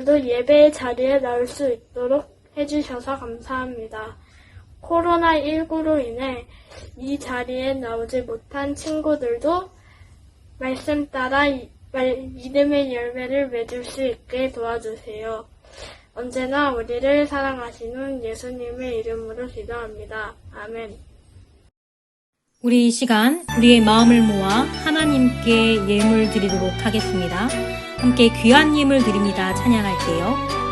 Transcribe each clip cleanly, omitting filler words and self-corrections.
오늘도 예배의 자리에 나올 수 있도록 해주셔서 감사합니다. 코로나19로 인해 이 자리에 나오지 못한 친구들도 말씀 따라 믿음의 열매를 맺을 수 있게 도와주세요. 언제나 우리를 사랑하시는 예수님의 이름으로 기도합니다. 아멘. 우리 이 시간 우리의 마음을 모아 하나님께 예물 드리도록 하겠습니다. 함께 귀한 예물 드립니다. 찬양할게요.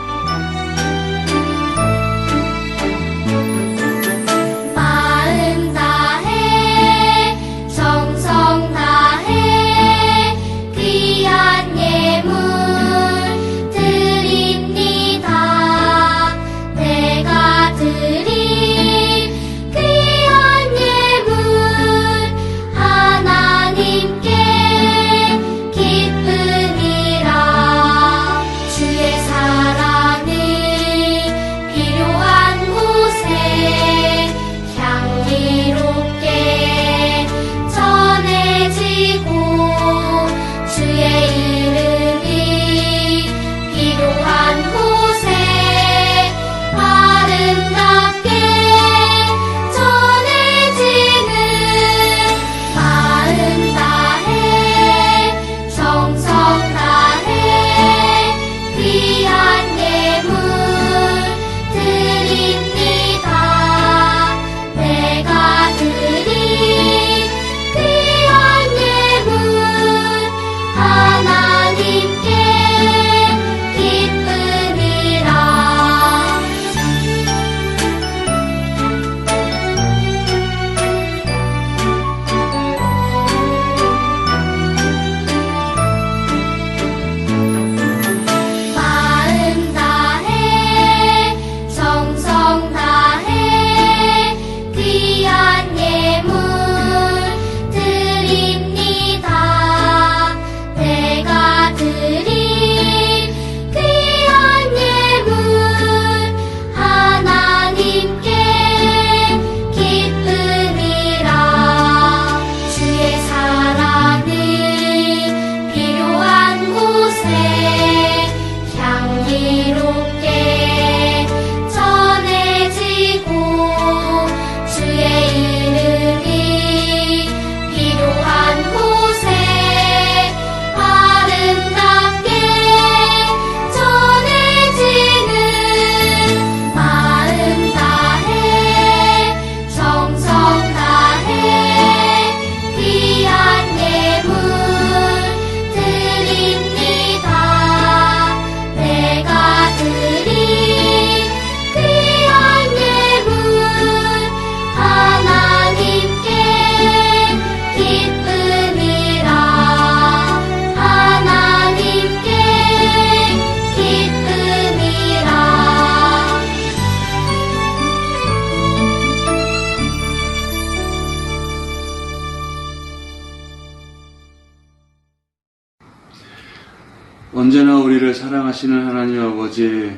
언제나 우리를 사랑하시는 하나님 아버지,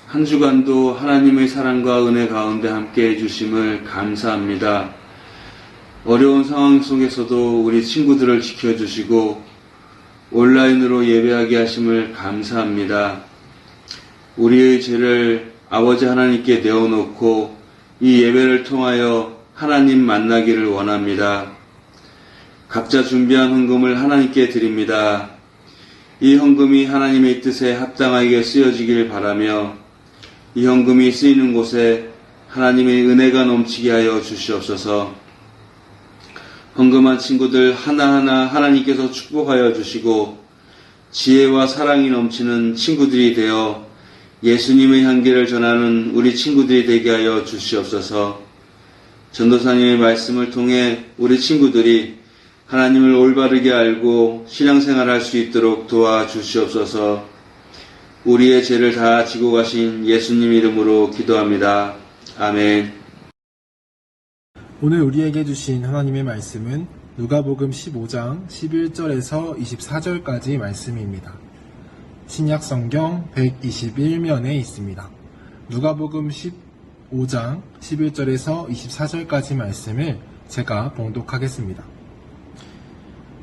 한 주간도 하나님의 사랑과 은혜 가운데 함께 해주심을 감사합니다. 어려운 상황 속에서도 우리 친구들을 지켜주시고 온라인으로 예배하게 하심을 감사합니다. 우리의 죄를 아버지 하나님께 내어놓고 이 예배를 통하여 하나님 만나기를 원합니다. 각자 준비한 헌금을 하나님께 드립니다. 이 헌금이 하나님의 뜻에 합당하게 쓰여지길 바라며 이 헌금이 쓰이는 곳에 하나님의 은혜가 넘치게 하여 주시옵소서. 헌금한 친구들 하나하나 하나님께서 축복하여 주시고 지혜와 사랑이 넘치는 친구들이 되어 예수님의 향기를 전하는 우리 친구들이 되게 하여 주시옵소서. 전도사님의 말씀을 통해 우리 친구들이 하나님을 올바르게 알고 신앙생활할 수 있도록 도와주시옵소서. 우리의 죄를 다 지고 가신 예수님 이름으로 기도합니다. 아멘. 오늘 우리에게 주신 하나님의 말씀은 누가복음 15장 11절에서 24절까지 말씀입니다. 신약 성경 121면에 있습니다. 누가복음 15장 11절에서 24절까지 말씀을 제가 봉독하겠습니다.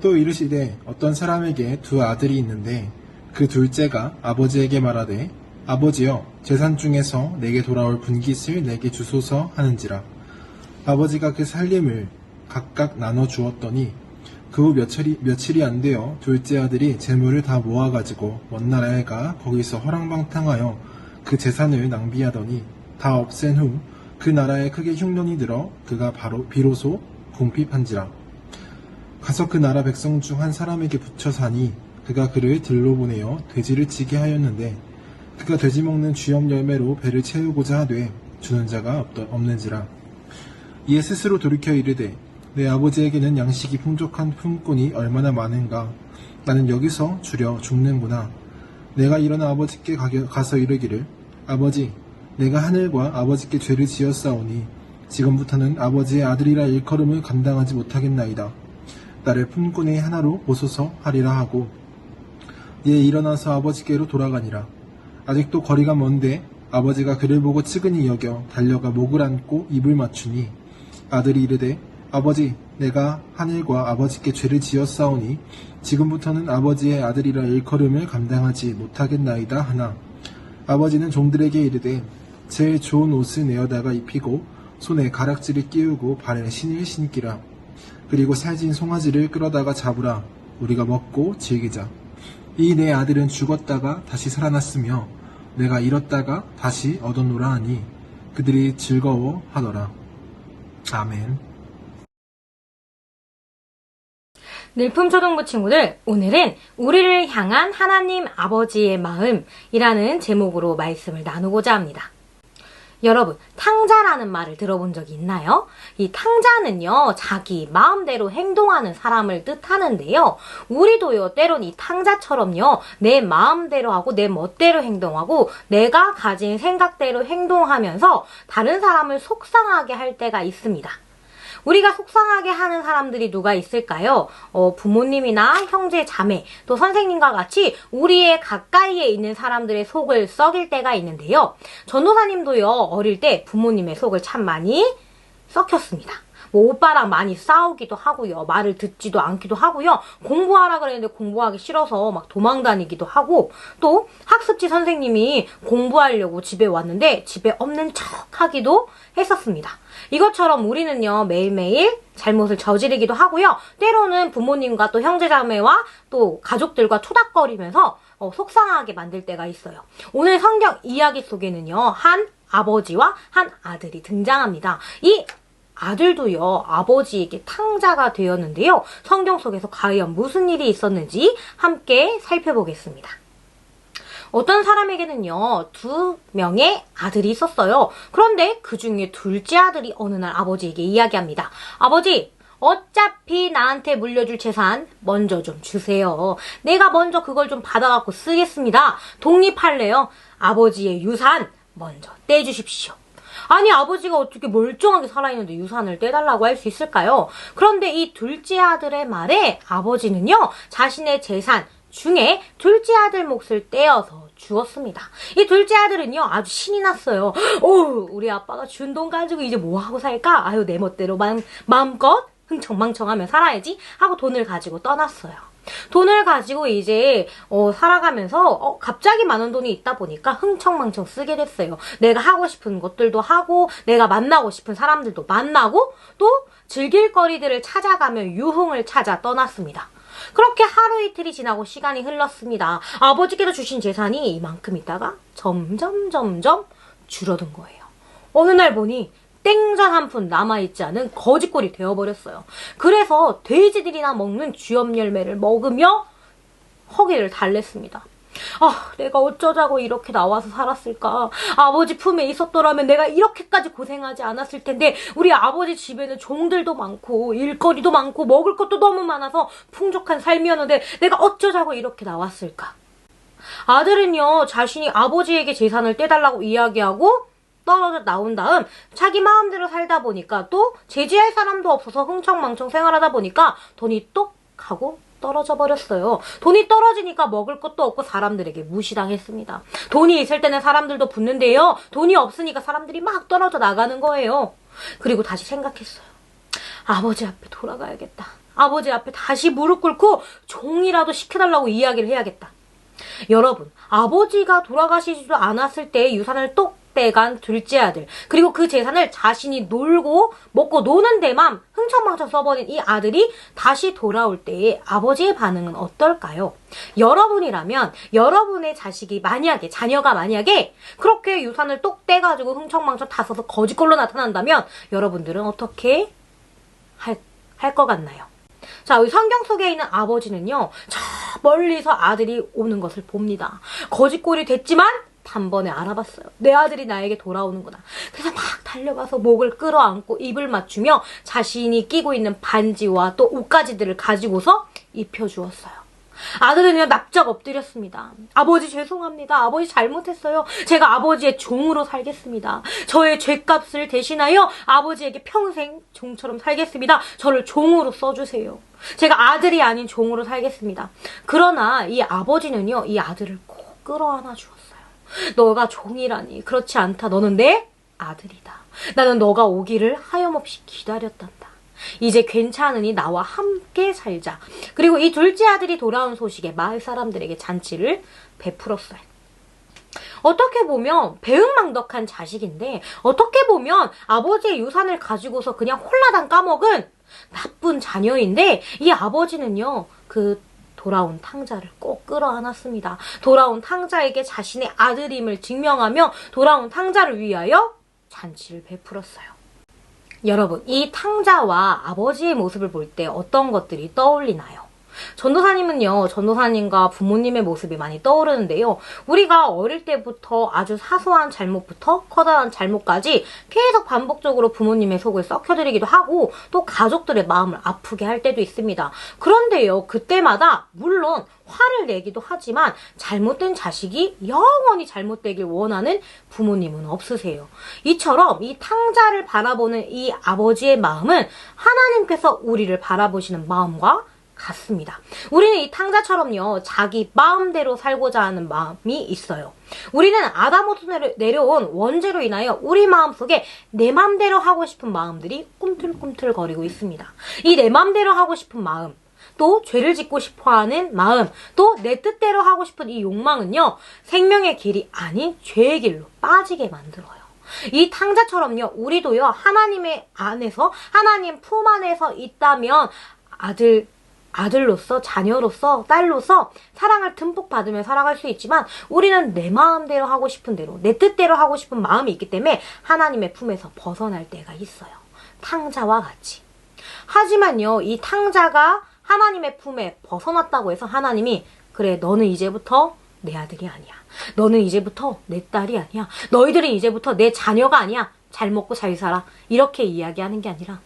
또 이르시되 어떤 사람에게 두 아들이 있는데 그 둘째가 아버지에게 말하되 아버지여 재산 중에서 내게 돌아올 분깃을 내게 주소서 하는지라. 아버지가 그 살림을 각각 나눠 주었더니 그 후 며칠이 안 되어 둘째 아들이 재물을 다 모아가지고 먼 나라에 가 거기서 허랑방탕하여 그 재산을 낭비하더니 다 없앤 후 그 나라에 크게 흉년이 들어 그가 비로소 궁핍한지라. 가서 그 나라 백성 중 한 사람에게 붙여 사니 그가 그를 들로 보내어 돼지를 치게 하였는데 그가 돼지 먹는 쥐염 열매로 배를 채우고자 하되 주는 자가 없는지라. 이에 스스로 돌이켜 이르되 내 아버지에게는 양식이 풍족한 품꾼이 얼마나 많은가. 나는 여기서 주려 죽는구나. 내가 일어나 아버지께 가서 이르기를 아버지 내가 하늘과 아버지께 죄를 지었사오니 지금부터는 아버지의 아들이라 일컬음을 감당하지 못하겠나이다. 나를 품꾼의 하나로 보소서 하리라 하고 이에 일어나서 아버지께로 돌아가니라. 아직도 거리가 먼데 아버지가 그를 보고 측은히 여겨 달려가 목을 안고 입을 맞추니 아들이 이르되 아버지 내가 하늘과 아버지께 죄를 지었사오니 지금부터는 아버지의 아들이라 일컬음을 감당하지 못하겠나이다 하나 아버지는 종들에게 이르되 제일 좋은 옷을 내어다가 입히고 손에 가락지를 끼우고 발에 신을 신기라. 그리고 살진 송아지를 끌어다가 잡으라. 우리가 먹고 즐기자. 이 내 아들은 죽었다가 다시 살아났으며 내가 잃었다가 다시 얻었노라 하니 그들이 즐거워하더라. 아멘. 늘품초등부 친구들, 오늘은 우리를 향한 하나님 아버지의 마음이라는 제목으로 말씀을 나누고자 합니다. 여러분, 탕자라는 말을 들어본 적이 있나요? 이 탕자는요, 자기 마음대로 행동하는 사람을 뜻하는데요. 우리도요, 때론 이 탕자처럼요, 내 마음대로 하고 내 멋대로 행동하고 내가 가진 생각대로 행동하면서 다른 사람을 속상하게 할 때가 있습니다. 우리가 속상하게 하는 사람들이 누가 있을까요? 부모님이나 형제, 자매, 또 선생님과 같이 우리의 가까이에 있는 사람들의 속을 썩일 때가 있는데요. 전도사님도요, 어릴 때 부모님의 속을 참 많이 썩혔습니다. 오빠랑 많이 싸우기도 하고요. 말을 듣지도 않기도 하고요. 공부하라 그랬는데 공부하기 싫어서 막 도망다니기도 하고, 또 학습지 선생님이 공부하려고 집에 왔는데 집에 없는 척 하기도 했었습니다. 이것처럼 우리는요, 매일매일 잘못을 저지르기도 하고요. 때로는 부모님과 또 형제자매와 또 가족들과 투닥거리면서 속상하게 만들 때가 있어요. 오늘 성경 이야기 속에는요, 한 아버지와 한 아들이 등장합니다. 이 아들도요, 아버지에게 탕자가 되었는데요. 성경 속에서 과연 무슨 일이 있었는지 함께 살펴보겠습니다. 어떤 사람에게는요, 2명의 아들이 있었어요. 그런데 그 중에 둘째 아들이 어느 날 아버지에게 이야기합니다. 아버지, 어차피 나한테 물려줄 재산 먼저 좀 주세요. 내가 먼저 그걸 좀 받아갖고 쓰겠습니다. 독립할래요. 아버지의 유산 먼저 떼주십시오. 아니, 아버지가 어떻게 멀쩡하게 살아있는데 유산을 떼달라고 할 수 있을까요? 그런데 이 둘째 아들의 말에 아버지는요, 자신의 재산 중에 둘째 아들 몫을 떼어서 주었습니다. 이 둘째 아들은요, 아주 신이 났어요. 우리 아빠가 준 돈 가지고 이제 뭐 하고 살까? 아유, 내 멋대로 마음껏 흥청망청하며 살아야지 하고 돈을 가지고 떠났어요. 돈을 가지고 이제 살아가면서 갑자기 많은 돈이 있다 보니까 흥청망청 쓰게 됐어요. 내가 하고 싶은 것들도 하고 내가 만나고 싶은 사람들도 만나고 또 즐길 거리들을 찾아가며 유흥을 찾아 떠났습니다. 그렇게 하루 이틀이 지나고 시간이 흘렀습니다. 아버지께서 주신 재산이 이만큼 있다가 점점 줄어든 거예요. 어느 날 보니 땡전 한 푼 남아있지 않은 거지꼴이 되어버렸어요. 그래서 돼지들이나 먹는 쥐염 열매를 먹으며 허기를 달랬습니다. 내가 어쩌자고 이렇게 나와서 살았을까? 아버지 품에 있었더라면 내가 이렇게까지 고생하지 않았을 텐데 우리 아버지 집에는 종들도 많고 일거리도 많고 먹을 것도 너무 많아서 풍족한 삶이었는데 내가 어쩌자고 이렇게 나왔을까? 아들은요, 자신이 아버지에게 재산을 떼달라고 이야기하고 떨어져 나온 다음 자기 마음대로 살다 보니까 또 제지할 사람도 없어서 흥청망청 생활하다 보니까 돈이 똑 하고 떨어져 버렸어요. 돈이 떨어지니까 먹을 것도 없고 사람들에게 무시당했습니다. 돈이 있을 때는 사람들도 붙는데요, 돈이 없으니까 사람들이 막 떨어져 나가는 거예요. 그리고 다시 생각했어요. 아버지 앞에 돌아가야겠다. 아버지 앞에 다시 무릎 꿇고 종이라도 시켜달라고 이야기를 해야겠다. 여러분, 아버지가 돌아가시지도 않았을 때 유산을 똑 떼간 둘째 아들, 그리고 그 재산을 자신이 놀고 먹고 노는 데만 흥청망청 써버린 이 아들이 다시 돌아올 때의 아버지의 반응은 어떨까요? 여러분이라면 여러분의 자녀가 만약에 그렇게 유산을 똑 떼가지고 흥청망청 다 써서 거짓걸로 나타난다면 여러분들은 어떻게 할 것 같나요? 자, 이 성경 속에 있는 아버지는요, 저 멀리서 아들이 오는 것을 봅니다. 거짓골이 됐지만 단번에 알아봤어요. 내 아들이 나에게 돌아오는구나. 그래서 막 달려가서 목을 끌어안고 입을 맞추며 자신이 끼고 있는 반지와 또 옷가지들을 가지고서 입혀주었어요. 아들은요, 납작 엎드렸습니다. 아버지 죄송합니다. 아버지 잘못했어요. 제가 아버지의 종으로 살겠습니다. 저의 죄값을 대신하여 아버지에게 평생 종처럼 살겠습니다. 저를 종으로 써주세요. 제가 아들이 아닌 종으로 살겠습니다. 그러나 이 아버지는요, 이 아들을 꼭 끌어안아 주었어요. 너가 종이라니. 그렇지 않다. 너는 내 아들이다. 나는 너가 오기를 하염없이 기다렸단다. 이제 괜찮으니 나와 함께 살자. 그리고 이 둘째 아들이 돌아온 소식에 마을 사람들에게 잔치를 베풀었어요. 어떻게 보면 배은망덕한 자식인데, 어떻게 보면 아버지의 유산을 가지고서 그냥 홀라당 까먹은 나쁜 자녀인데, 이 아버지는요, 그 돌아온 탕자를 꼭 끌어안았습니다. 돌아온 탕자에게 자신의 아들임을 증명하며 돌아온 탕자를 위하여 잔치를 베풀었어요. 여러분, 이 탕자와 아버지의 모습을 볼 때 어떤 것들이 떠올리나요? 전도사님은요, 전도사님과 부모님의 모습이 많이 떠오르는데요. 우리가 어릴 때부터 아주 사소한 잘못부터 커다란 잘못까지 계속 반복적으로 부모님의 속을 썩혀드리기도 하고 또 가족들의 마음을 아프게 할 때도 있습니다. 그런데요, 그때마다 물론 화를 내기도 하지만 잘못된 자식이 영원히 잘못되길 원하는 부모님은 없으세요. 이처럼 이 탕자를 바라보는 이 아버지의 마음은 하나님께서 우리를 바라보시는 마음과 같습니다. 우리는 이 탕자처럼요, 자기 마음대로 살고자 하는 마음이 있어요. 우리는 아담으로부터 내려온 원죄로 인하여 우리 마음속에 내 맘대로 하고 싶은 마음들이 꿈틀꿈틀거리고 있습니다. 이 내 맘대로 하고 싶은 마음, 또 죄를 짓고 싶어하는 마음, 또 내 뜻대로 하고 싶은 이 욕망은요, 생명의 길이 아닌 죄의 길로 빠지게 만들어요. 이 탕자처럼요, 우리도요, 하나님의 안에서, 하나님 품 안에서 있다면 아들로서, 자녀로서, 딸로서 사랑을 듬뿍 받으며 살아갈 수 있지만 우리는 내 마음대로 하고 싶은 대로, 내 뜻대로 하고 싶은 마음이 있기 때문에 하나님의 품에서 벗어날 때가 있어요. 탕자와 같이. 하지만요, 이 탕자가 하나님의 품에 벗어났다고 해서 하나님이 그래, 너는 이제부터 내 아들이 아니야. 너는 이제부터 내 딸이 아니야. 너희들은 이제부터 내 자녀가 아니야. 잘 먹고 잘 살아. 이렇게 이야기하는 게 아니라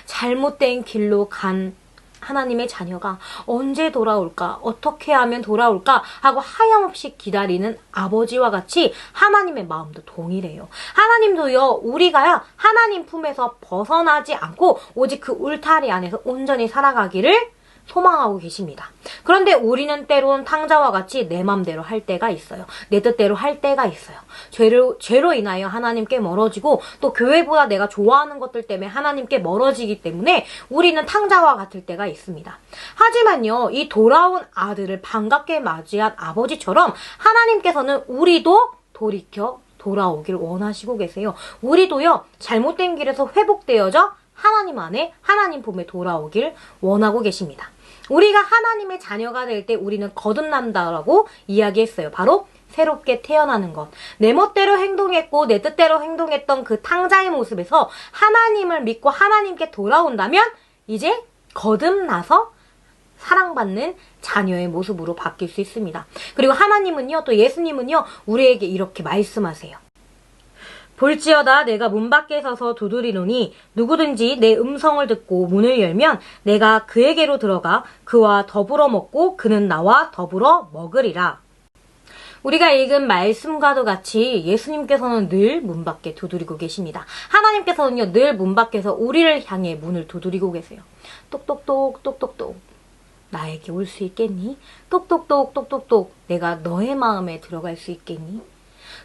잘못된 길로 간 하나님의 자녀가 언제 돌아올까? 어떻게 하면 돌아올까? 하고 하염없이 기다리는 아버지와 같이 하나님의 마음도 동일해요. 하나님도요, 우리가야 하나님 품에서 벗어나지 않고 오직 그 울타리 안에서 온전히 살아가기를 소망하고 계십니다. 그런데 우리는 때론 탕자와 같이 내 맘대로 할 때가 있어요. 내 뜻대로 할 때가 있어요. 죄로 인하여 하나님께 멀어지고 또 교회보다 내가 좋아하는 것들 때문에 하나님께 멀어지기 때문에 우리는 탕자와 같을 때가 있습니다. 하지만요, 이 돌아온 아들을 반갑게 맞이한 아버지처럼 하나님께서는 우리도 돌이켜 돌아오길 원하시고 계세요. 우리도요, 잘못된 길에서 회복되어져 하나님 안에, 하나님 품에 돌아오길 원하고 계십니다. 우리가 하나님의 자녀가 될 때 우리는 거듭난다라고 이야기했어요. 바로 새롭게 태어나는 것. 내 멋대로 행동했고 내 뜻대로 행동했던 그 탕자의 모습에서 하나님을 믿고 하나님께 돌아온다면 이제 거듭나서 사랑받는 자녀의 모습으로 바뀔 수 있습니다. 그리고 하나님은요, 또 예수님은요, 우리에게 이렇게 말씀하세요. 볼지어다 내가 문 밖에 서서 두드리노니 누구든지 내 음성을 듣고 문을 열면 내가 그에게로 들어가 그와 더불어 먹고 그는 나와 더불어 먹으리라. 우리가 읽은 말씀과도 같이 예수님께서는 늘 문 밖에 두드리고 계십니다. 하나님께서는요, 늘 문 밖에서 우리를 향해 문을 두드리고 계세요. 똑똑똑 똑똑똑 나에게 올 수 있겠니? 똑똑똑 똑똑똑 내가 너의 마음에 들어갈 수 있겠니?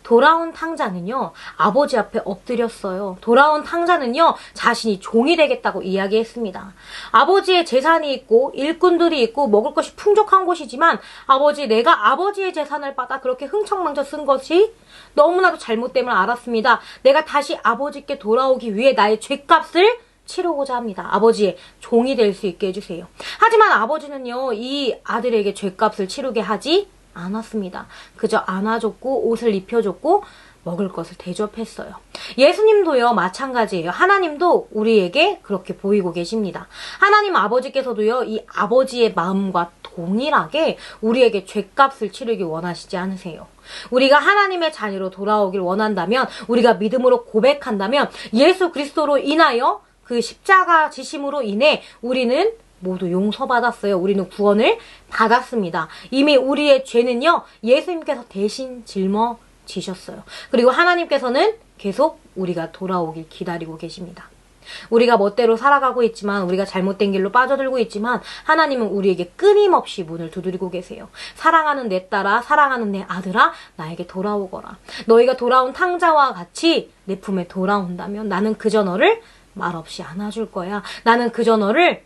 돌아온 탕자는요, 아버지 앞에 엎드렸어요. 돌아온 탕자는요, 자신이 종이 되겠다고 이야기했습니다. 아버지의 재산이 있고 일꾼들이 있고 먹을 것이 풍족한 곳이지만 아버지, 내가 아버지의 재산을 받아 그렇게 흥청망청 쓴 것이 너무나도 잘못됨을 알았습니다. 내가 다시 아버지께 돌아오기 위해 나의 죄값을 치르고자 합니다. 아버지의 종이 될 수 있게 해주세요. 하지만 아버지는요, 이 아들에게 죄값을 치르게 하지 않았습니다. 그저 안아줬고 옷을 입혀줬고 먹을 것을 대접했어요. 예수님도요, 마찬가지예요. 하나님도 우리에게 그렇게 보이고 계십니다. 하나님 아버지께서도요, 이 아버지의 마음과 동일하게 우리에게 죄값을 치르길 원하시지 않으세요. 우리가 하나님의 자녀로 돌아오길 원한다면, 우리가 믿음으로 고백한다면, 예수 그리스도로 인하여 그 십자가 지심으로 인해 우리는 모두 용서받았어요. 우리는 구원을 받았습니다. 이미 우리의 죄는요, 예수님께서 대신 짊어지셨어요. 그리고 하나님께서는 계속 우리가 돌아오길 기다리고 계십니다. 우리가 멋대로 살아가고 있지만, 우리가 잘못된 길로 빠져들고 있지만, 하나님은 우리에게 끊임없이 문을 두드리고 계세요. 사랑하는 내 딸아, 사랑하는 내 아들아, 나에게 돌아오거라. 너희가 돌아온 탕자와 같이 내 품에 돌아온다면 나는 그저 너를 말없이 안아줄 거야. 나는 그저 너를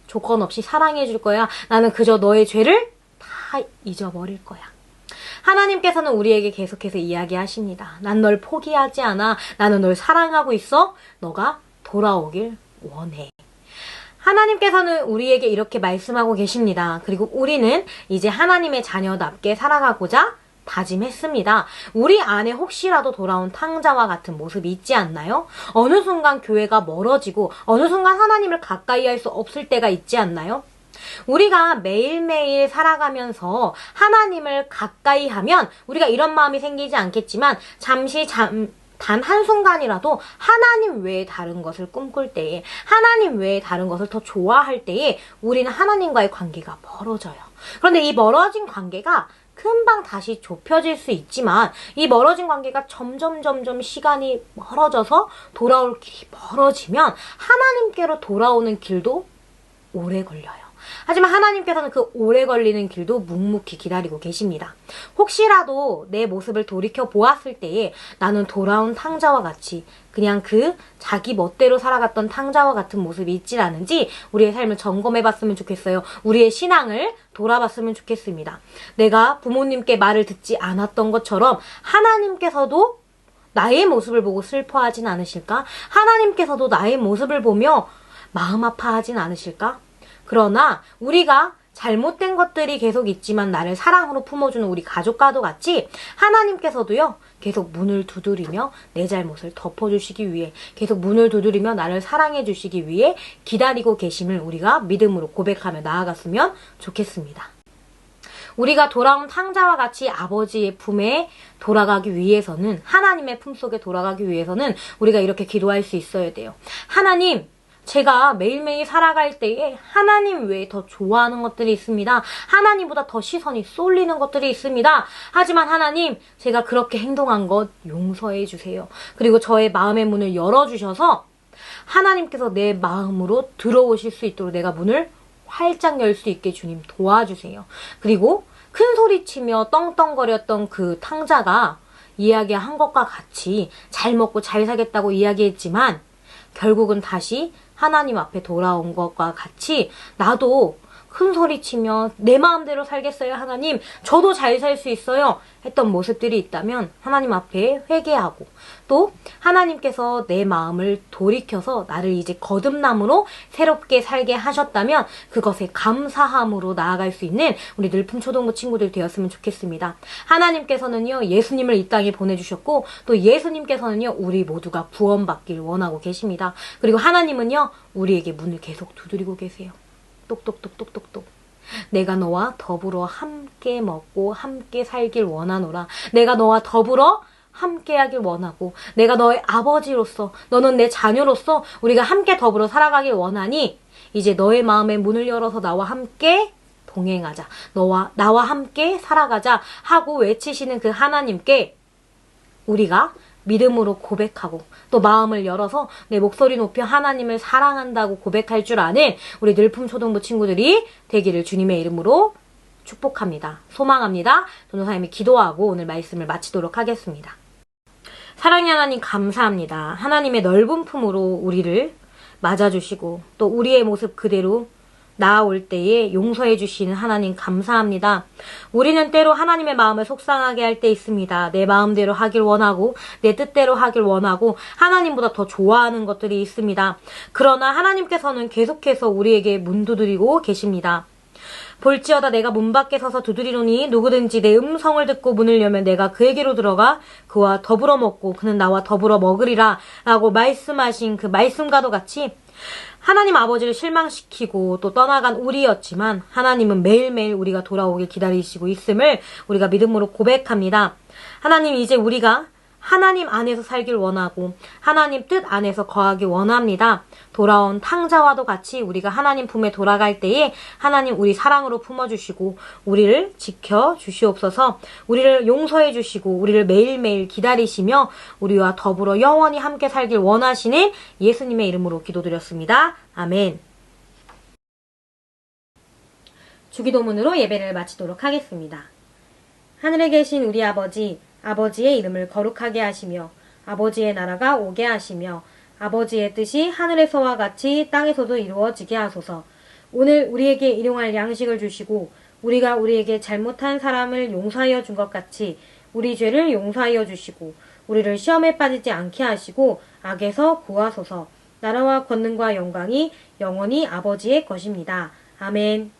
조건 없이 사랑해줄 거야. 나는 그저 너의 죄를 다 잊어버릴 거야. 하나님께서는 우리에게 계속해서 이야기하십니다. 난 널 포기하지 않아. 나는 널 사랑하고 있어. 너가 돌아오길 원해. 하나님께서는 우리에게 이렇게 말씀하고 계십니다. 그리고 우리는 이제 하나님의 자녀답게 살아가고자 다짐했습니다. 우리 안에 혹시라도 돌아온 탕자와 같은 모습이 있지 않나요? 어느 순간 교회가 멀어지고 어느 순간 하나님을 가까이 할 수 없을 때가 있지 않나요? 우리가 매일매일 살아가면서 하나님을 가까이 하면 우리가 이런 마음이 생기지 않겠지만 잠시 단 한순간이라도 하나님 외에 다른 것을 꿈꿀 때에, 하나님 외에 다른 것을 더 좋아할 때에 우리는 하나님과의 관계가 멀어져요. 그런데 이 멀어진 관계가 금방 다시 좁혀질 수 있지만 이 멀어진 관계가 점점 시간이 멀어져서 돌아올 길이 멀어지면 하나님께로 돌아오는 길도 오래 걸려요. 하지만 하나님께서는 그 오래 걸리는 길도 묵묵히 기다리고 계십니다. 혹시라도 내 모습을 돌이켜 보았을 때에 나는 돌아온 탕자와 같이 그냥 그 자기 멋대로 살아갔던 탕자와 같은 모습이 있지 않은지 우리의 삶을 점검해 봤으면 좋겠어요. 우리의 신앙을 돌아봤으면 좋겠습니다. 내가 부모님께 말을 듣지 않았던 것처럼 하나님께서도 나의 모습을 보고 슬퍼하진 않으실까? 하나님께서도 나의 모습을 보며 마음 아파하진 않으실까? 그러나 우리가 잘못된 것들이 계속 있지만 나를 사랑으로 품어주는 우리 가족과도 같이 하나님께서도요, 계속 문을 두드리며 내 잘못을 덮어주시기 위해, 계속 문을 두드리며 나를 사랑해 주시기 위해 기다리고 계심을 우리가 믿음으로 고백하며 나아갔으면 좋겠습니다. 우리가 돌아온 탕자와 같이 아버지의 품에 돌아가기 위해서는, 하나님의 품속에 돌아가기 위해서는 우리가 이렇게 기도할 수 있어야 돼요. 하나님, 제가 매일매일 살아갈 때에 하나님 외에 더 좋아하는 것들이 있습니다. 하나님보다 더 시선이 쏠리는 것들이 있습니다. 하지만 하나님, 제가 그렇게 행동한 것 용서해 주세요. 그리고 저의 마음의 문을 열어주셔서 하나님께서 내 마음으로 들어오실 수 있도록 내가 문을 활짝 열 수 있게 주님 도와주세요. 그리고 큰 소리치며 떵떵거렸던 그 탕자가 이야기한 것과 같이 잘 먹고 잘 살겠다고 이야기했지만 결국은 다시 하나님 앞에 돌아온 것과 같이 나도 큰 소리치며 내 마음대로 살겠어요, 하나님. 저도 잘 살 수 있어요. 했던 모습들이 있다면 하나님 앞에 회개하고 또 하나님께서 내 마음을 돌이켜서 나를 이제 거듭남으로 새롭게 살게 하셨다면 그것에 감사함으로 나아갈 수 있는 우리 늘품초등부 친구들 되었으면 좋겠습니다. 하나님께서는요, 예수님을 이 땅에 보내주셨고 또 예수님께서는요, 우리 모두가 구원받길 원하고 계십니다. 그리고 하나님은요, 우리에게 문을 계속 두드리고 계세요. 똑똑똑똑똑똑. 내가 너와 더불어 함께 먹고 함께 살길 원하노라. 내가 너와 더불어 함께 하길 원하고 내가 너의 아버지로서 너는 내 자녀로서 우리가 함께 더불어 살아가길 원하니 이제 너의 마음의 문을 열어서 나와 함께 동행하자. 나와 함께 살아가자 하고 외치시는 그 하나님께 우리가 믿음으로 고백하고 또 마음을 열어서 내 목소리 높여 하나님을 사랑한다고 고백할 줄 아는 우리 늘품초등부 친구들이 되기를 주님의 이름으로 축복합니다. 소망합니다. 전도사님이 기도하고 오늘 말씀을 마치도록 하겠습니다. 사랑의 하나님 감사합니다. 하나님의 넓은 품으로 우리를 맞아주시고 또 우리의 모습 그대로 나아올 때에 용서해 주시는 하나님 감사합니다. 우리는 때로 하나님의 마음을 속상하게 할 때 있습니다. 내 마음대로 하길 원하고 내 뜻대로 하길 원하고 하나님보다 더 좋아하는 것들이 있습니다. 그러나 하나님께서는 계속해서 우리에게 문 두드리고 계십니다. 볼지어다 내가 문 밖에 서서 두드리노니 누구든지 내 음성을 듣고 문을 열면 내가 그에게로 들어가 그와 더불어 먹고 그는 나와 더불어 먹으리라 라고 말씀하신 그 말씀과도 같이 하나님 아버지를 실망시키고 또 떠나간 우리였지만 하나님은 매일매일 우리가 돌아오길 기다리시고 있음을 우리가 믿음으로 고백합니다. 하나님, 이제 우리가 하나님 안에서 살길 원하고 하나님 뜻 안에서 거하길 원합니다. 돌아온 탕자와도 같이 우리가 하나님 품에 돌아갈 때에 하나님 우리 사랑으로 품어주시고 우리를 지켜주시옵소서. 우리를 용서해 주시고 우리를 매일매일 기다리시며 우리와 더불어 영원히 함께 살길 원하시는 예수님의 이름으로 기도드렸습니다. 아멘. 주기도문으로 예배를 마치도록 하겠습니다. 하늘에 계신 우리 아버지, 아버지의 이름을 거룩하게 하시며 아버지의 나라가 오게 하시며 아버지의 뜻이 하늘에서와 같이 땅에서도 이루어지게 하소서. 오늘 우리에게 일용할 양식을 주시고 우리가 우리에게 잘못한 사람을 용서하여 준 것 같이 우리 죄를 용서하여 주시고 우리를 시험에 빠지지 않게 하시고 악에서 구하소서. 나라와 권능과 영광이 영원히 아버지의 것입니다. 아멘.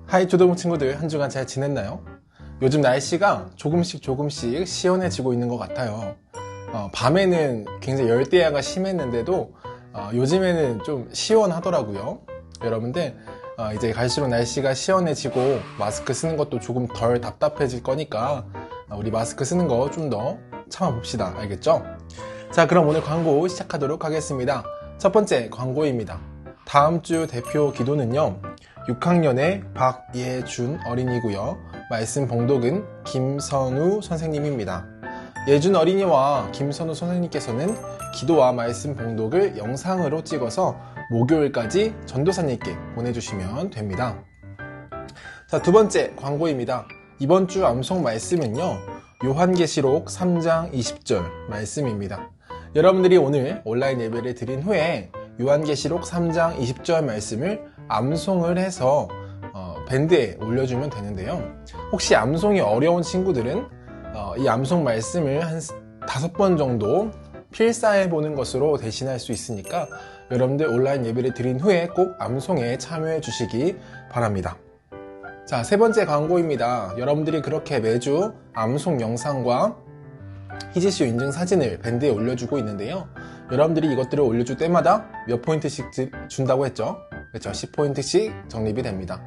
하이 조동무 친구들, 한 주간 잘 지냈나요? 요즘 날씨가 조금씩 시원해지고 있는 것 같아요. 밤에는 굉장히 열대야가 심했는데도 요즘에는 좀 시원하더라고요. 여러분들 이제 갈수록 날씨가 시원해지고 마스크 쓰는 것도 조금 덜 답답해질 거니까 우리 마스크 쓰는 거 좀 더 참아봅시다. 알겠죠? 자, 그럼 오늘 광고 시작하도록 하겠습니다. 첫 번째 광고입니다. 다음 주 대표 기도는요, 6학년의 박예준 어린이고요. 말씀 봉독은 김선우 선생님입니다. 예준 어린이와 김선우 선생님께서는 기도와 말씀 봉독을 영상으로 찍어서 목요일까지 전도사님께 보내주시면 됩니다. 자, 두 번째 광고입니다. 이번 주 암송 말씀은요, 요한계시록 3장 20절 말씀입니다. 여러분들이 오늘 온라인 예배를 드린 후에 요한계시록 3장 20절 말씀을 암송을 해서 밴드에 올려주면 되는데요. 혹시 암송이 어려운 친구들은 이 암송 말씀을 한 5번 정도 필사해보는 것으로 대신할 수 있으니까 여러분들 온라인 예배를 드린 후에 꼭 암송에 참여해 주시기 바랍니다. 자, 세 번째 광고입니다. 여러분들이 그렇게 매주 암송 영상과 희지쇼 인증 사진을 밴드에 올려주고 있는데요. 여러분들이 이것들을 올려줄 때마다 몇 포인트씩 준다고 했죠? 그렇죠? 10포인트씩 적립이 됩니다.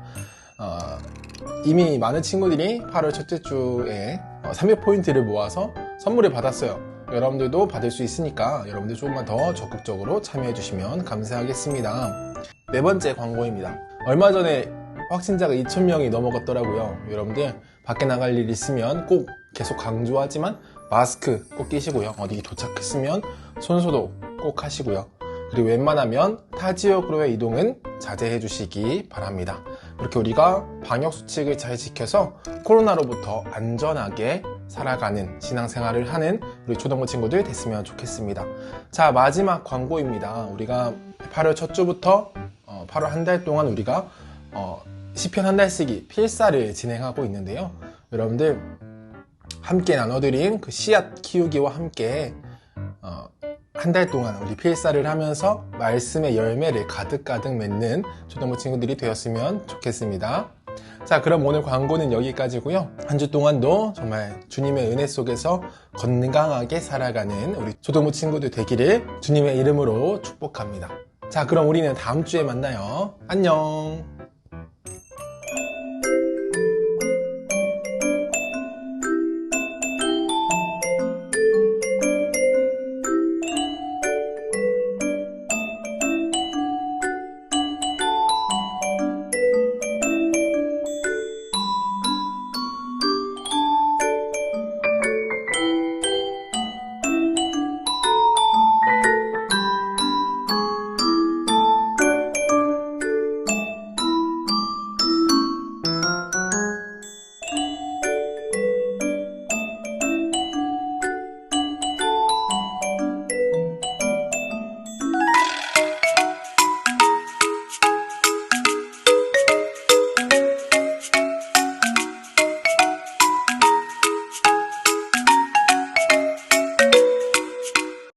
이미 많은 친구들이 8월 첫째 주에 300포인트를 모아서 선물을 받았어요. 여러분들도 받을 수 있으니까 여러분들 조금만 더 적극적으로 참여해 주시면 감사하겠습니다. 네 번째 광고입니다. 얼마 전에 확진자가 2,000명이 넘어갔더라고요. 여러분들 밖에 나갈 일 있으면 꼭 계속 강조하지만 마스크 꼭 끼시고요. 어디 도착했으면 손소독 꼭 하시고요. 그리고 웬만하면 타 지역으로의 이동은 자제해 주시기 바랍니다. 그렇게 우리가 방역수칙을 잘 지켜서 코로나로부터 안전하게 살아가는 신앙생활을 하는 우리 초등부 친구들 됐으면 좋겠습니다. 자, 마지막 광고입니다. 우리가 8월 첫 주부터 8월 한 달 동안 우리가 시편 한 달쓰기 필사를 진행하고 있는데요. 여러분들 함께 나눠드린 그 씨앗 키우기와 함께 한 달 동안 우리 필사를 하면서 말씀의 열매를 가득가득 맺는 초등부 친구들이 되었으면 좋겠습니다. 자, 그럼 오늘 광고는 여기까지고요. 한 주 동안도 정말 주님의 은혜 속에서 건강하게 살아가는 우리 초등부 친구들 되기를 주님의 이름으로 축복합니다. 자, 그럼 우리는 다음 주에 만나요. 안녕.